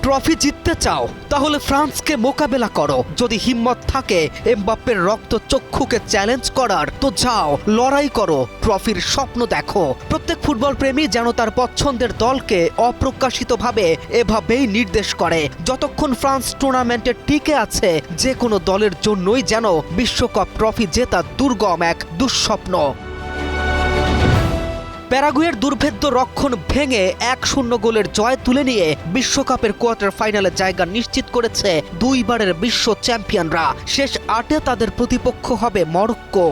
Trophy জিততে চাও তাহলে ফ্রান্সকে মোকাবেলা করো। যদি হিম্মত থাকে এমবাপ্পের রক্তচক্ষুকে চ্যালেঞ্জ করার, তো যাও লড়াই করো, ট্রফির স্বপ্ন দেখো। প্রত্যেক ফুটবল প্রেমী যেন তার পছন্দের দলকে অপ্রকাশিতভাবে এভাবেই নির্দেশ করে। যতক্ষণ ফ্রান্স টুর্নামেন্টে টিকে আছে, যে কোনো দলের জন্যই যেন বিশ্বকাপ ট্রফি জেতা দুর্গম এক দুঃস্বপ্ন। প্যারাগুয়ের দুর্ভেদ্য রক্ষণ ভেঙে 1-0 গোলের জয় তুলে নিয়ে বিশ্বকাপের কোয়ার্টার ফাইনালে জায়গা নিশ্চিত করেছে দুইবারের বিশ্ব চ্যাম্পিয়নরা। শেষ 8-এ তাদের প্রতিপক্ষ হবে মরক্কো।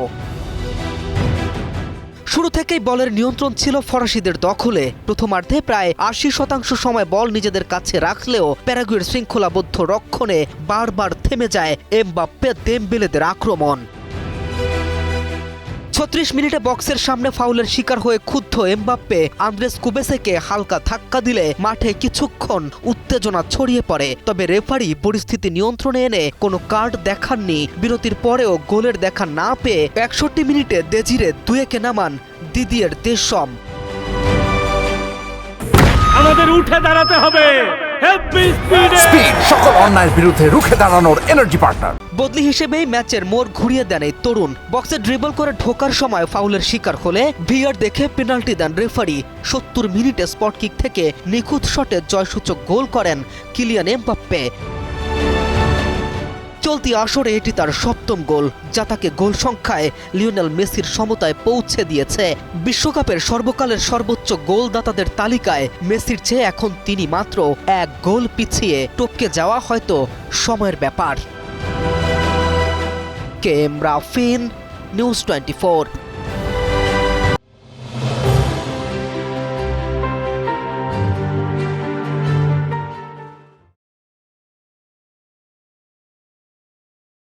শুরু থেকেই বলের নিয়ন্ত্রণ ছিল ফরাসিদের দখলে। প্রথমার্ধে প্রায় 80% সময় বল নিজেদের কাছে রাখলেও প্যারাগুয়ের শৃঙ্খলাবদ্ধ রক্ষণে বারবার থেমে যায় এমবাপ্পে দেমবেলেদের আক্রমণ। 36 মিনিটে বক্সের সামনে ফাউলের শিকার হয়ে ক্ষুব্ধ এমবাপ্পে আন্দ্রেস কুবেসেকে হালকা ধাক্কা দিলে মাঠে কিছুক্ষণ উত্তেজনা ছড়িয়ে পড়ে। তবে রেফারি পরিস্থিতি নিয়ন্ত্রণে এনে কোনো কার্ড দেখাননি। বিরতির পরেও গোলের দেখা না পেয়ে 61 মিনিটে দেজিরে 2-1 নামান দিদিয়ের দেশম। আমাদের উঠে দাঁড়াতে হবে। স্পিড সকল অন্যায়ের বিরুদ্ধে রুখে দাঁড়ানোর এনার্জি পার্টনার। বদলি হিসেবেই ম্যাচের মোড় ঘুরিয়ে দেন এই তরুণ। বক্সে ড্রিবল করে ঢোকার সময় ফাউলের শিকার হলে ভিআর দেখে পেনাল্টি দেন রেফারি। 70 মিনিটে স্পট কিক থেকে নিখুঁত শটে জয়সূচক গোল করেন কিলিয়ান এমবাপ্পে। চলতি আসরে এটি তার 7ম গোল, যা তাকে গোল সংখ্যায় লিওনেল মেসির সমতায় পৌঁছে দিয়েছে। বিশ্বকাপের সর্বকালের সর্বোচ্চ গোলদাতাদের তালিকায় মেসির চেয়ে এখন তিনি মাত্র 1 গোল পিছিয়ে। টপকে যাওয়া হয়তো সময়ের ব্যাপার। কেম রাফিন, নিউজ 24।